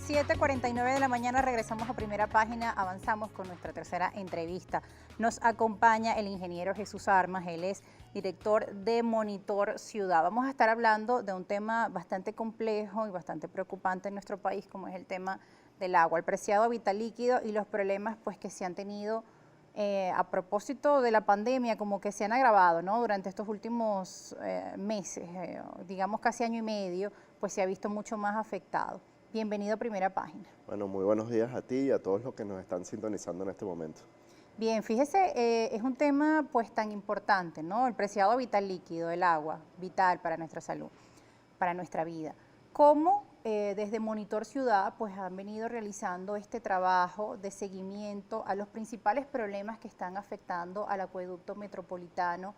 7:49 de la mañana regresamos a Primera Página, avanzamos con nuestra tercera entrevista. Nos acompaña el ingeniero Jesús Armas, él es director de Monitor Ciudad. Vamos a estar hablando de un tema bastante complejo y bastante preocupante en nuestro país, como es el tema del agua, el preciado vital líquido y los problemas pues, que se han tenido a propósito de la pandemia, como que se han agravado, ¿no? Durante estos últimos meses, digamos casi año y medio, pues se ha visto mucho más afectado. Bienvenido a Primera Página. Bueno, muy buenos días a ti y a todos los que nos están sintonizando en este momento. Bien, fíjese, es un tema pues tan importante, ¿no? El preciado vital líquido, el agua, vital para nuestra salud, para nuestra vida. ¿Cómo desde Monitor Ciudad pues han venido realizando este trabajo de seguimiento a los principales problemas que están afectando al acueducto metropolitano,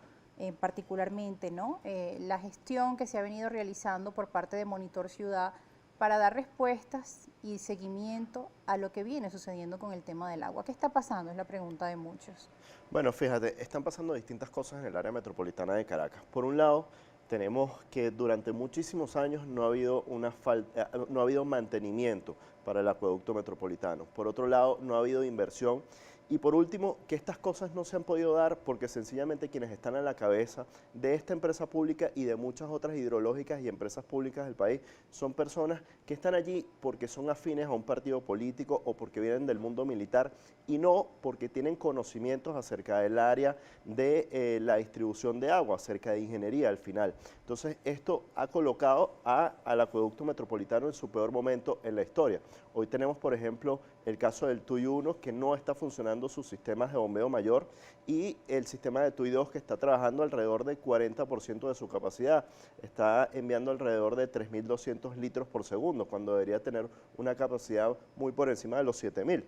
particularmente, ¿no? La gestión que se ha venido realizando por parte de Monitor Ciudad para dar respuestas y seguimiento a lo que viene sucediendo con el tema del agua? ¿Qué está pasando? Es la pregunta de muchos. Bueno, fíjate, están pasando distintas cosas en el área metropolitana de Caracas. Por un lado, tenemos que durante muchísimos años no ha habido no ha habido mantenimiento para el acueducto metropolitano. Por otro lado, no ha habido inversión. Y por último, que estas cosas no se han podido dar porque sencillamente quienes están a la cabeza de esta empresa pública y de muchas otras hidrológicas y empresas públicas del país son personas que están allí porque son afines a un partido político o porque vienen del mundo militar y no porque tienen conocimientos acerca del área de la distribución de agua, acerca de ingeniería al final. Entonces, esto ha colocado al acueducto metropolitano en su peor momento en la historia. Hoy tenemos, por ejemplo, el caso del TUI 1, que no está funcionando sus sistemas de bombeo mayor, y el sistema de TUI 2, que está trabajando alrededor del 40% de su capacidad. Está enviando alrededor de 3.200 litros por segundo, cuando debería tener una capacidad muy por encima de los 7.000.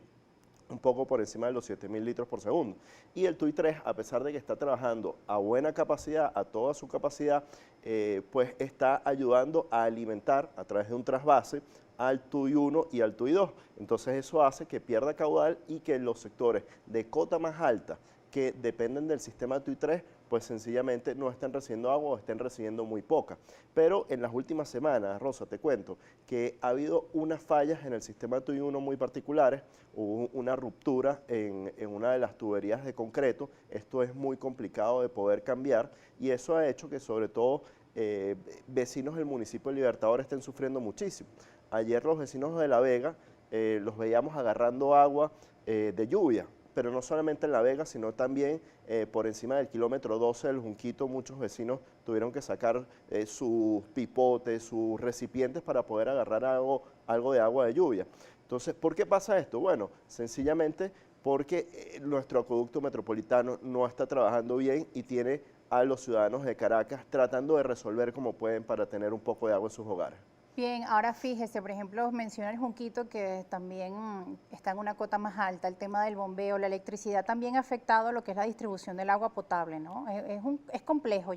Un poco por encima de los 7.000 litros por segundo. Y el TUI 3, a pesar de que está trabajando a buena capacidad, a toda su capacidad, pues está ayudando a alimentar a través de un trasvase al TUI 1 y al TUI 2. Entonces eso hace que pierda caudal y que los sectores de cota más alta que dependen del sistema TUI 3, pues sencillamente no están recibiendo agua o estén recibiendo muy poca. Pero en las últimas semanas, Rosa, te cuento que ha habido unas fallas en el sistema TUI 1 muy particulares, hubo una ruptura en una de las tuberías de concreto, esto es muy complicado de poder cambiar y eso ha hecho que sobre todo vecinos del municipio de Libertador estén sufriendo muchísimo. Ayer los vecinos de La Vega los veíamos agarrando agua de lluvia, pero no solamente en La Vega, sino también por encima del kilómetro 12 del Junquito, muchos vecinos tuvieron que sacar sus pipotes, sus recipientes para poder agarrar algo de agua de lluvia. Entonces, ¿por qué pasa esto? Bueno, sencillamente porque nuestro acueducto metropolitano no está trabajando bien y tiene a los ciudadanos de Caracas tratando de resolver como pueden para tener un poco de agua en sus hogares. Bien, ahora fíjese, por ejemplo, menciona el Junquito que también está en una cota más alta, el tema del bombeo, la electricidad también ha afectado lo que es la distribución del agua potable, ¿no? Es complejo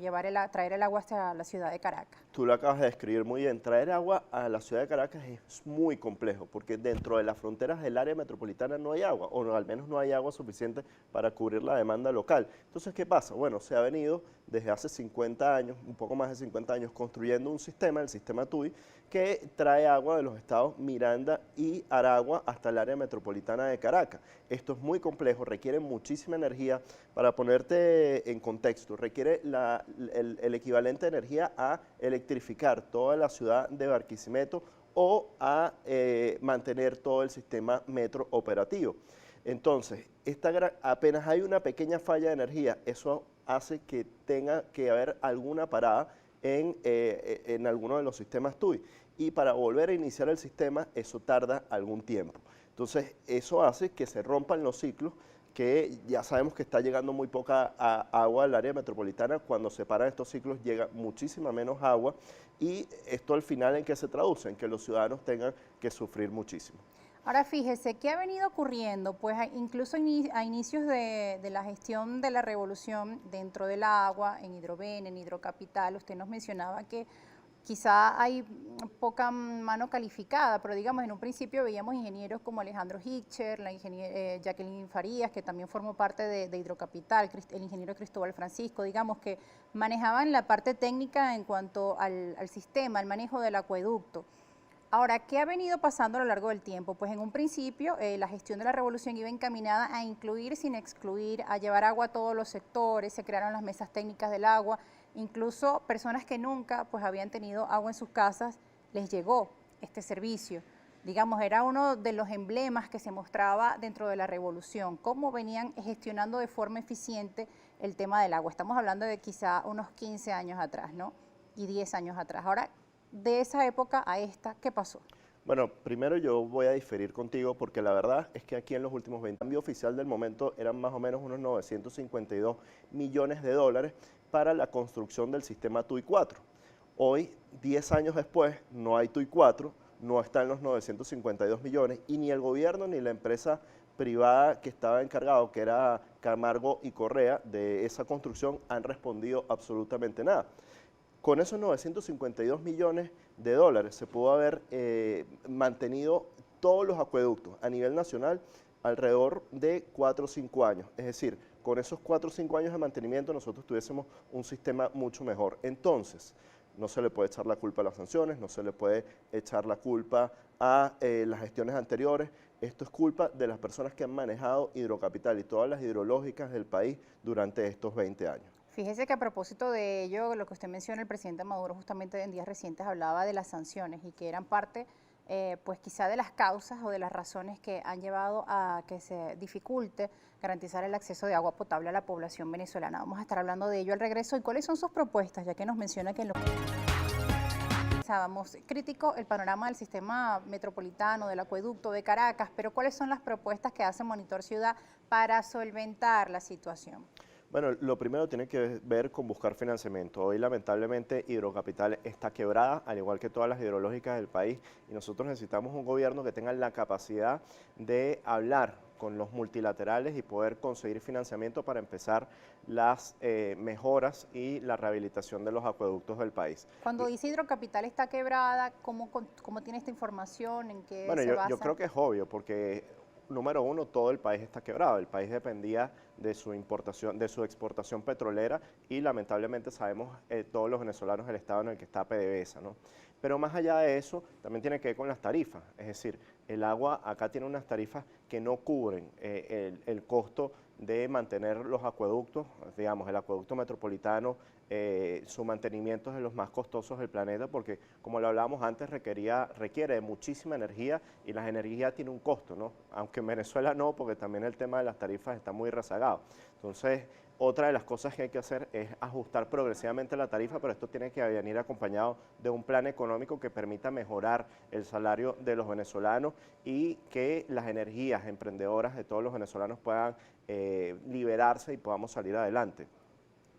traer el agua hasta la ciudad de Caracas. Tú lo acabas de describir muy bien, traer agua a la ciudad de Caracas es muy complejo porque dentro de las fronteras del área metropolitana no hay agua, o no, al menos no hay agua suficiente para cubrir la demanda local. Entonces, ¿qué pasa? Bueno, se ha venido desde hace 50 años, un poco más de 50 años, construyendo un sistema, el sistema TUI, que trae agua de los estados Miranda y Aragua hasta el área metropolitana de Caracas. Esto es muy complejo, requiere muchísima energía. Para ponerte en contexto, requiere el equivalente de energía a electrificar toda la ciudad de Barquisimeto o a mantener todo el sistema metro operativo. Entonces, apenas hay una pequeña falla de energía, eso hace que tenga que haber alguna parada en alguno de los sistemas TUI. Y para volver a iniciar el sistema, eso tarda algún tiempo. Entonces, eso hace que se rompan los ciclos, que ya sabemos que está llegando muy poca agua al área metropolitana. Cuando se paran estos ciclos llega muchísima menos agua y esto al final ¿en qué se traduce? En que los ciudadanos tengan que sufrir muchísimo. Ahora fíjese, ¿qué ha venido ocurriendo? Pues incluso a inicios de la gestión de la revolución dentro del agua, en Hidroven, en Hidrocapital, usted nos mencionaba que quizá hay poca mano calificada, pero digamos en un principio veíamos ingenieros como Alejandro Hickscher, la Jacqueline Farías, que también formó parte de Hidrocapital, el ingeniero Cristóbal Francisco, digamos que manejaban la parte técnica en cuanto al sistema, al manejo del acueducto. Ahora, ¿qué ha venido pasando a lo largo del tiempo? Pues en un principio la gestión de la revolución iba encaminada a incluir sin excluir, a llevar agua a todos los sectores, se crearon las mesas técnicas del agua, incluso personas que nunca pues habían tenido agua en sus casas, les llegó este servicio. Digamos, era uno de los emblemas que se mostraba dentro de la revolución, cómo venían gestionando de forma eficiente el tema del agua. Estamos hablando de quizá unos 15 años atrás, ¿no? Y 10 años atrás. Ahora, de esa época a esta, ¿qué pasó? Bueno, primero yo voy a diferir contigo porque la verdad es que aquí en los últimos 20 el cambio oficial del momento eran más o menos unos 952 millones de dólares para la construcción del sistema TUI 4. Hoy, 10 años después, no hay TUI 4, no están los 952 millones y ni el gobierno ni la empresa privada que estaba encargado, que era Camargo y Correa, de esa construcción, han respondido absolutamente nada. Con esos 952 millones de dólares se pudo haber mantenido todos los acueductos a nivel nacional alrededor de 4 o 5 años. Es decir, con esos 4 o 5 años de mantenimiento nosotros tuviésemos un sistema mucho mejor. Entonces, no se le puede echar la culpa a las sanciones, no se le puede echar la culpa a las gestiones anteriores. Esto es culpa de las personas que han manejado Hidrocapital y todas las hidrológicas del país durante estos 20 años. Fíjese que a propósito de ello, lo que usted menciona, el presidente Maduro justamente en días recientes hablaba de las sanciones y que eran parte, pues quizá de las causas o de las razones que han llevado a que se dificulte garantizar el acceso de agua potable a la población venezolana. Vamos a estar hablando de ello al regreso. ¿Y cuáles son sus propuestas? Ya que nos menciona que en lo pensábamos crítico el panorama del sistema metropolitano, del acueducto de Caracas, pero ¿cuáles son las propuestas que hace Monitor Ciudad para solventar la situación? Bueno, lo primero tiene que ver con buscar financiamiento. Hoy lamentablemente Hidrocapital está quebrada, al igual que todas las hidrológicas del país, y nosotros necesitamos un gobierno que tenga la capacidad de hablar con los multilaterales y poder conseguir financiamiento para empezar las mejoras y la rehabilitación de los acueductos del país. Cuando dice Hidrocapital está quebrada, ¿cómo tiene esta información? ¿En qué Bueno, se yo basa? creo que es obvio, porque número uno, todo el país está quebrado. El país dependía de su importación, de su exportación petrolera y lamentablemente sabemos todos los venezolanos el estado en el que está PDVSA, ¿no? Pero más allá de eso, también tiene que ver con las tarifas. Es decir, el agua acá tiene unas tarifas que no cubren el costo de mantener los acueductos, digamos, el acueducto metropolitano, su mantenimiento es de los más costosos del planeta porque, como lo hablábamos antes, requiere de muchísima energía y la energía tiene un costo, ¿no? Aunque en Venezuela no, porque también el tema de las tarifas está muy rezagado. Entonces, otra de las cosas que hay que hacer es ajustar progresivamente la tarifa, pero esto tiene que venir acompañado de un plan económico que permita mejorar el salario de los venezolanos y que las energías emprendedoras de todos los venezolanos puedan liberarse y podamos salir adelante.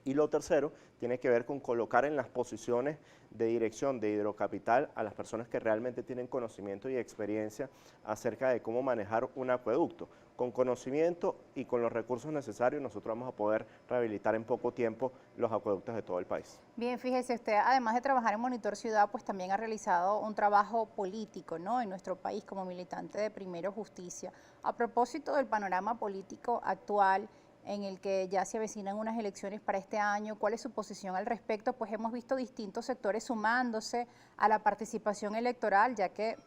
Y lo tercero tiene que ver con colocar en las posiciones de dirección de Hidrocapital a las personas que realmente tienen conocimiento y experiencia acerca de cómo manejar un acueducto. Con conocimiento y con los recursos necesarios nosotros vamos a poder rehabilitar en poco tiempo los acueductos de todo el país. Bien, fíjese, usted además de trabajar en Monitor Ciudad, pues también ha realizado un trabajo político, ¿no? En nuestro país como militante de Primero Justicia. A propósito del panorama político actual, en el que ya se avecinan unas elecciones para este año. ¿Cuál es su posición al respecto? Pues hemos visto distintos sectores sumándose a la participación electoral, ya que,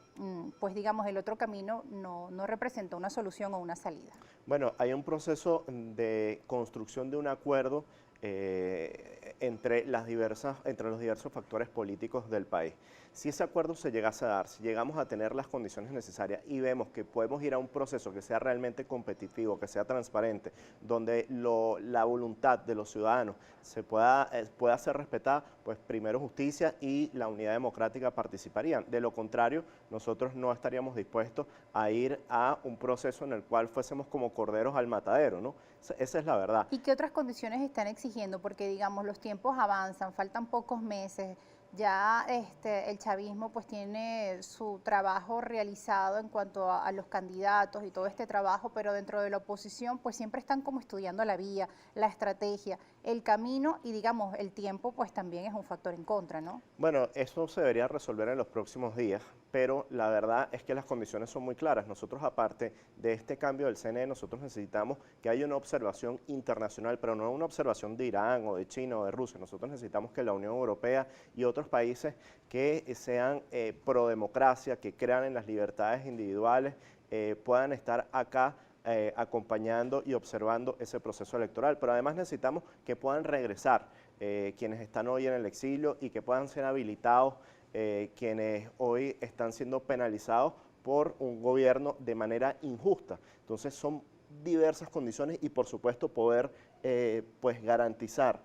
pues digamos, el otro camino no representa una solución o una salida. Bueno, hay un proceso de construcción de un acuerdo entre los diversos factores políticos del país. Si ese acuerdo se llegase a dar, si llegamos a tener las condiciones necesarias y vemos que podemos ir a un proceso que sea realmente competitivo, que sea transparente, donde la voluntad de los ciudadanos pueda ser respetada, pues Primero Justicia y la Unidad Democrática participarían. De lo contrario, nosotros no estaríamos dispuestos a ir a un proceso en el cual fuésemos como corderos al matadero, ¿no? Esa es la verdad. ¿Y qué otras condiciones están exigiendo? Porque, digamos, los tiempos avanzan, faltan pocos meses, ya el chavismo pues tiene su trabajo realizado en cuanto a los candidatos y todo este trabajo, pero dentro de la oposición pues siempre están como estudiando la vía, la estrategia, el camino y digamos el tiempo pues también es un factor en contra, ¿no? Bueno, eso se debería resolver en los próximos días, pero la verdad es que las condiciones son muy claras. Nosotros, aparte de este cambio del CNE, nosotros necesitamos que haya una observación internacional, pero no una observación de Irán o de China o de Rusia. Nosotros necesitamos que la Unión Europea y otros otros países que sean pro democracia, que crean en las libertades individuales, puedan estar acá acompañando y observando ese proceso electoral. Pero además necesitamos que puedan regresar quienes están hoy en el exilio y que puedan ser habilitados quienes hoy están siendo penalizados por un gobierno de manera injusta. Entonces son diversas condiciones y por supuesto poder pues garantizar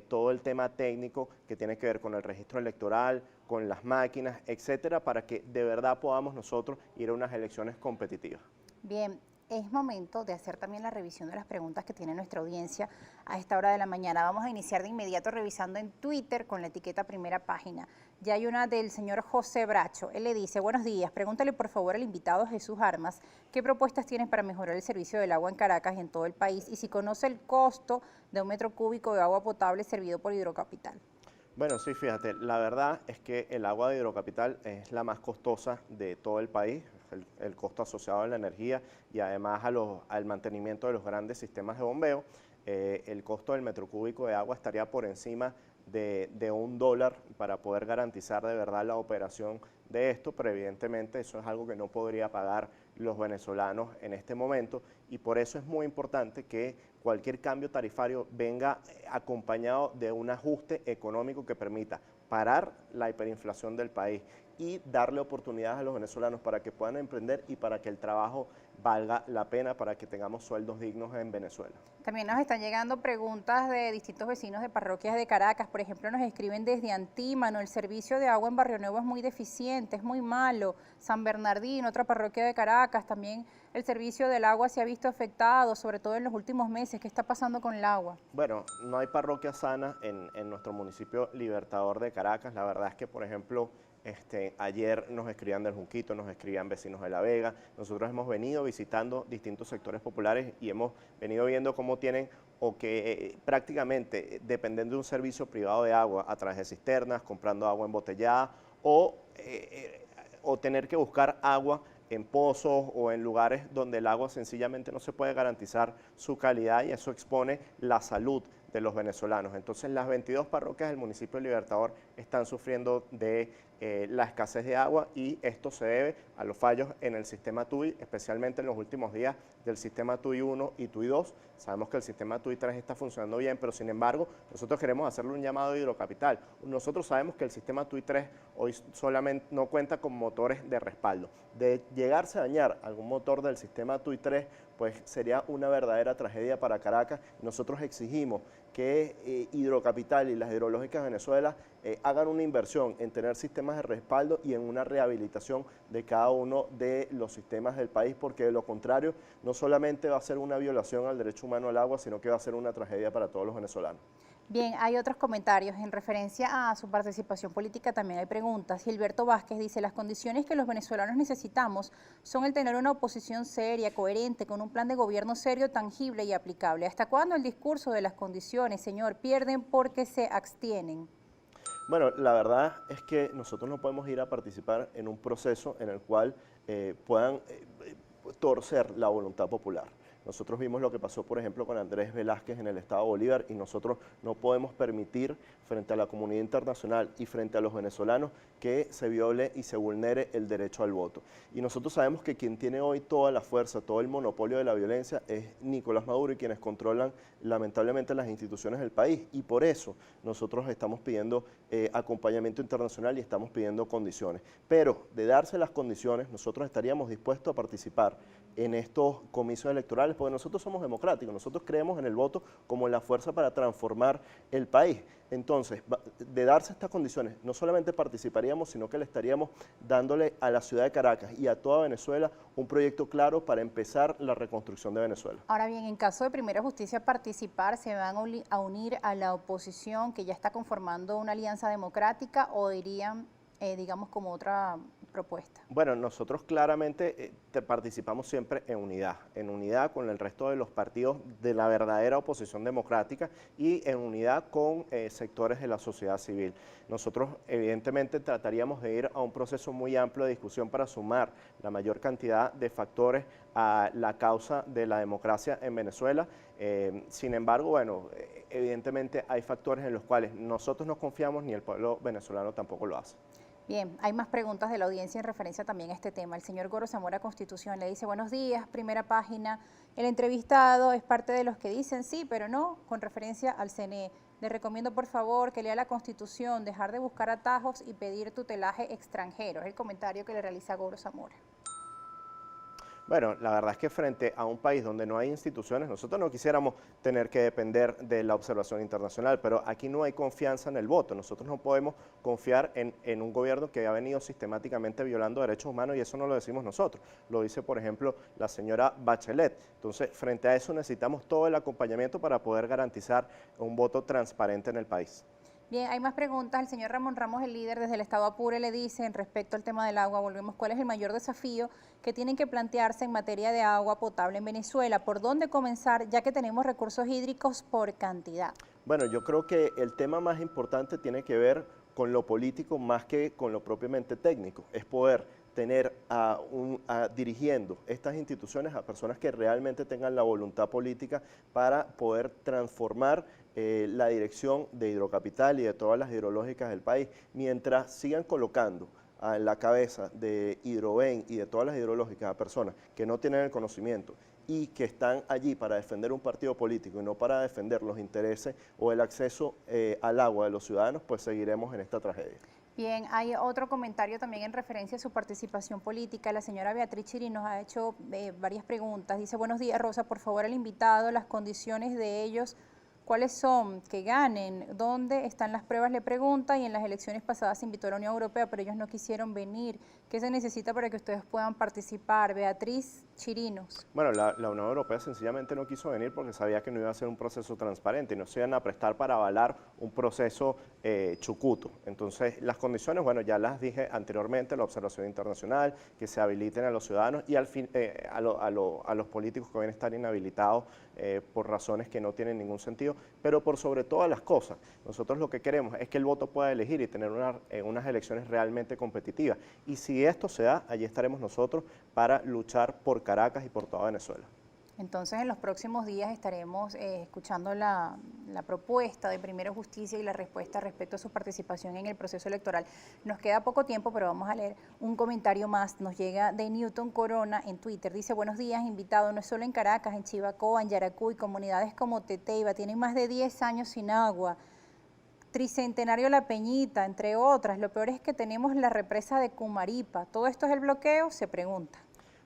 todo el tema técnico que tiene que ver con el registro electoral, con las máquinas, etcétera, para que de verdad podamos nosotros ir a unas elecciones competitivas. Bien, es momento de hacer también la revisión de las preguntas que tiene nuestra audiencia a esta hora de la mañana. Vamos a iniciar de inmediato revisando en Twitter con la etiqueta Primera Página. Ya hay una del señor José Bracho. Él le dice: buenos días, pregúntale por favor al invitado Jesús Armas qué propuestas tienes para mejorar el servicio del agua en Caracas y en todo el país, y si conoce el costo de un metro cúbico de agua potable servido por Hidrocapital. Bueno, sí, fíjate, la verdad es que el agua de Hidrocapital es la más costosa de todo el país, el costo asociado a la energía y además al mantenimiento de los grandes sistemas de bombeo. El costo del metro cúbico de agua estaría por encima de $1 para poder garantizar de verdad la operación de esto, pero evidentemente eso es algo que no podría pagar los venezolanos en este momento, y por eso es muy importante que cualquier cambio tarifario venga acompañado de un ajuste económico que permita parar la hiperinflación del país y darle oportunidades a los venezolanos para que puedan emprender y para que el trabajo valga la pena, para que tengamos sueldos dignos en Venezuela. También nos están llegando preguntas de distintos vecinos de parroquias de Caracas. Por ejemplo, nos escriben desde Antímano: el servicio de agua en Barrio Nuevo es muy deficiente, es muy malo. San Bernardino, otra parroquia de Caracas, también el servicio del agua se ha visto afectado, sobre todo en los últimos meses. ¿Qué está pasando con el agua? Bueno, no hay parroquia sana en nuestro municipio Libertador de Caracas. La verdad es que, por ejemplo, ayer nos escribían del Junquito, nos escribían vecinos de La Vega. Nosotros hemos venido visitando distintos sectores populares y hemos venido viendo cómo tienen o que prácticamente dependen de un servicio privado de agua a través de cisternas, comprando agua embotellada o tener que buscar agua en pozos o en lugares donde el agua sencillamente no se puede garantizar su calidad, y eso expone la salud de los venezolanos. Entonces las 22 parroquias del municipio de Libertador están sufriendo de la escasez de agua, y esto se debe a los fallos en el sistema TUI, especialmente en los últimos días del sistema TUI 1 y TUI 2. Sabemos que el sistema TUI 3 está funcionando bien, pero sin embargo nosotros queremos hacerle un llamado a Hidrocapital. Nosotros sabemos que el sistema TUI 3 hoy solamente no cuenta con motores de respaldo. De llegarse a dañar algún motor del sistema TUI 3, pues sería una verdadera tragedia para Caracas. Nosotros exigimos que Hidrocapital y las hidrológicas de Venezuela hagan una inversión en tener sistemas de respaldo y en una rehabilitación de cada uno de los sistemas del país, porque de lo contrario no solamente va a ser una violación al derecho humano al agua, sino que va a ser una tragedia para todos los venezolanos. Bien, hay otros comentarios. En referencia a su participación política también hay preguntas. Gilberto Vázquez dice: las condiciones que los venezolanos necesitamos son el tener una oposición seria, coherente, con un plan de gobierno serio, tangible y aplicable. ¿Hasta cuándo el discurso de las condiciones, señor? Pierden porque se abstienen. Bueno, la verdad es que nosotros no podemos ir a participar en un proceso en el cual puedan torcer la voluntad popular. Nosotros vimos lo que pasó, por ejemplo, con Andrés Velázquez en el Estado Bolívar, y nosotros no podemos permitir, frente a la comunidad internacional y frente a los venezolanos, que se viole y se vulnere el derecho al voto. Y nosotros sabemos que quien tiene hoy toda la fuerza, todo el monopolio de la violencia es Nicolás Maduro y quienes controlan lamentablemente las instituciones del país. Y por eso nosotros estamos pidiendo acompañamiento internacional y estamos pidiendo condiciones. Pero de darse las condiciones, nosotros estaríamos dispuestos a participar en estos comicios electorales, porque nosotros somos democráticos, nosotros creemos en el voto como la fuerza para transformar el país. Entonces, de darse estas condiciones, no solamente participaríamos, sino que le estaríamos dándole a la ciudad de Caracas y a toda Venezuela un proyecto claro para empezar la reconstrucción de Venezuela. Ahora bien, en caso de Primera Justicia participar, ¿se van a unir a la oposición que ya está conformando una alianza democrática, o irían, digamos, como otra propuesta? Bueno, nosotros claramente participamos siempre en unidad con el resto de los partidos de la verdadera oposición democrática y en unidad con sectores de la sociedad civil. Nosotros evidentemente trataríamos de ir a un proceso muy amplio de discusión para sumar la mayor cantidad de factores a la causa de la democracia en Venezuela. Sin embargo, bueno, evidentemente hay factores en los cuales nosotros no confiamos ni el pueblo venezolano tampoco lo hace. Bien, hay más preguntas de la audiencia en referencia también a este tema. El señor Goro Zamora Constitución le dice, buenos días, primera página. El entrevistado es parte de los que dicen sí, pero no, con referencia al CNE. Le recomiendo por favor que lea la Constitución, dejar de buscar atajos y pedir tutelaje extranjero. Es el comentario que le realiza Goro Zamora. Bueno, la verdad es que frente a un país donde no hay instituciones, nosotros no quisiéramos tener que depender de la observación internacional, pero aquí no hay confianza en el voto. Nosotros no podemos confiar en un gobierno que ha venido sistemáticamente violando derechos humanos y eso no lo decimos nosotros. Lo dice, por ejemplo, la señora Bachelet. Entonces, frente a eso necesitamos todo el acompañamiento para poder garantizar un voto transparente en el país. Bien, hay más preguntas. El señor Ramón Ramos, el líder desde el Estado Apure, le dice en respecto al tema del agua, volvemos, ¿cuál es el mayor desafío que tienen que plantearse en materia de agua potable en Venezuela? ¿Por dónde comenzar, ya que tenemos recursos hídricos por cantidad? Bueno, yo creo que el tema más importante tiene que ver con lo político más que con lo propiamente técnico. Es poder tener dirigiendo estas instituciones a personas que realmente tengan la voluntad política para poder transformar la dirección de Hidrocapital y de todas las hidrológicas del país, mientras sigan colocando en la cabeza de Hidroven y de todas las hidrológicas a personas que no tienen el conocimiento y que están allí para defender un partido político y no para defender los intereses o el acceso al agua de los ciudadanos, pues seguiremos en esta tragedia. Bien, hay otro comentario también en referencia a su participación política. La señora Beatriz Chiri nos ha hecho varias preguntas. Dice, buenos días Rosa, por favor al invitado, las condiciones de ellos, ¿cuáles son? Que ganen, ¿dónde están las pruebas? Le pregunta, y en las elecciones pasadas se invitó a la Unión Europea, pero ellos no quisieron venir. ¿Qué se necesita para que ustedes puedan participar? Beatriz Chirinos. Bueno, la Unión Europea sencillamente no quiso venir porque sabía que no iba a ser un proceso transparente y no se iban a prestar para avalar un proceso chucuto. Entonces, las condiciones, bueno, ya las dije anteriormente, la observación internacional, que se habiliten a los ciudadanos y al fin, a los políticos que van a estar inhabilitados por razones que no tienen ningún sentido, pero por sobre todas las cosas, nosotros lo que queremos es que el voto pueda elegir y tener unas elecciones realmente competitivas. Y si esto se da, allí estaremos nosotros para luchar por Caracas y por toda Venezuela. Entonces, en los próximos días estaremos escuchando la propuesta de Primero Justicia y la respuesta respecto a su participación en el proceso electoral. Nos queda poco tiempo, pero vamos a leer un comentario más. Nos llega de Newton Corona en Twitter. Dice, buenos días, invitado. No es solo en Caracas, en Chivacoa, en Yaracuy, comunidades como Teteiba, tienen más de 10 años sin agua. Tricentenario La Peñita, entre otras. Lo peor es que tenemos la represa de Cumaripa. ¿Todo esto es el bloqueo? Se pregunta.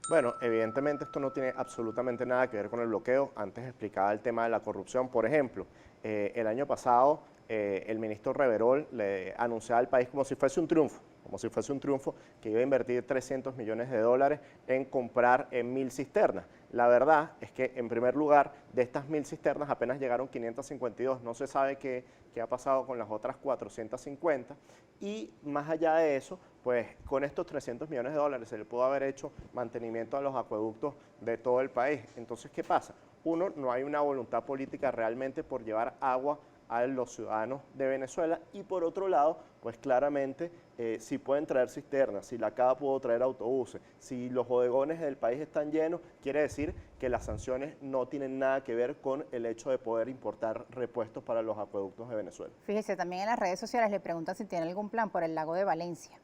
Bueno, evidentemente esto no tiene absolutamente nada que ver con el bloqueo. Antes explicaba el tema de la corrupción. Por ejemplo, el año pasado el ministro Reverol le anunciaba al país como si fuese un triunfo, que iba a invertir 300 millones de dólares en comprar 1000 cisternas. La verdad es que, en primer lugar, de estas 1000 cisternas apenas llegaron 552. No se sabe qué ha pasado con las otras 450. Y más allá de eso, pues con estos 300 millones de dólares se le pudo haber hecho mantenimiento a los acueductos de todo el país. Entonces, ¿qué pasa? Uno, no hay una voluntad política realmente por llevar agua a los ciudadanos de Venezuela y por otro lado, pues claramente si pueden traer cisternas, si la CAA pudo traer autobuses, si los bodegones del país están llenos, quiere decir que las sanciones no tienen nada que ver con el hecho de poder importar repuestos para los acueductos de Venezuela. Fíjese, también en las redes sociales le preguntan si tiene algún plan por el lago de Valencia.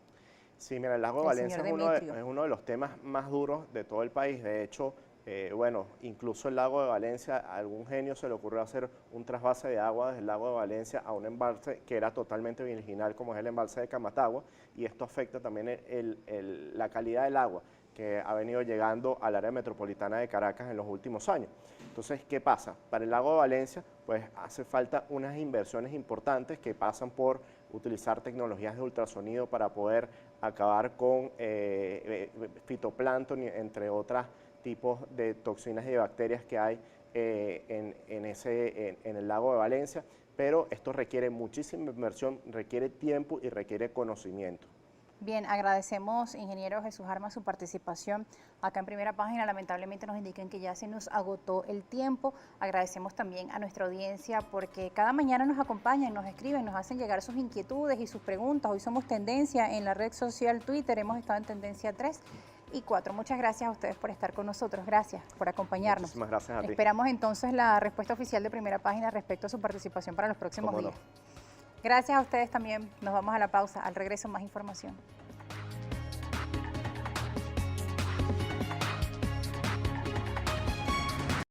Sí, mira, el lago de Valencia es uno de los temas más duros de todo el país. De hecho, bueno, incluso el lago de Valencia, a algún genio se le ocurrió hacer un trasvase de agua desde el lago de Valencia a un embalse que era totalmente virginal, como es el embalse de Camatagua, y esto afecta también la calidad del agua que ha venido llegando al área metropolitana de Caracas en los últimos años. Entonces, ¿qué pasa? Para el lago de Valencia, pues hace falta unas inversiones importantes que pasan por utilizar tecnologías de ultrasonido para poder acabar con fitoplancton, entre otras tipos de toxinas y de bacterias que hay en el lago de Valencia, pero esto requiere muchísima inversión, requiere tiempo y requiere conocimiento. Bien, agradecemos, ingeniero Jesús Armas, su participación acá en Primera Página. Lamentablemente nos indican que ya se nos agotó el tiempo. Agradecemos también a nuestra audiencia porque cada mañana nos acompañan, nos escriben, nos hacen llegar sus inquietudes y sus preguntas. Hoy somos tendencia en la red social Twitter, hemos estado en tendencia 3 y 4. Muchas gracias a ustedes por estar con nosotros, gracias por acompañarnos. Muchísimas gracias a ti. Esperamos entonces la respuesta oficial de Primera Página respecto a su participación para los próximos días. Gracias a ustedes también. Nos vamos a la pausa. Al regreso, más información.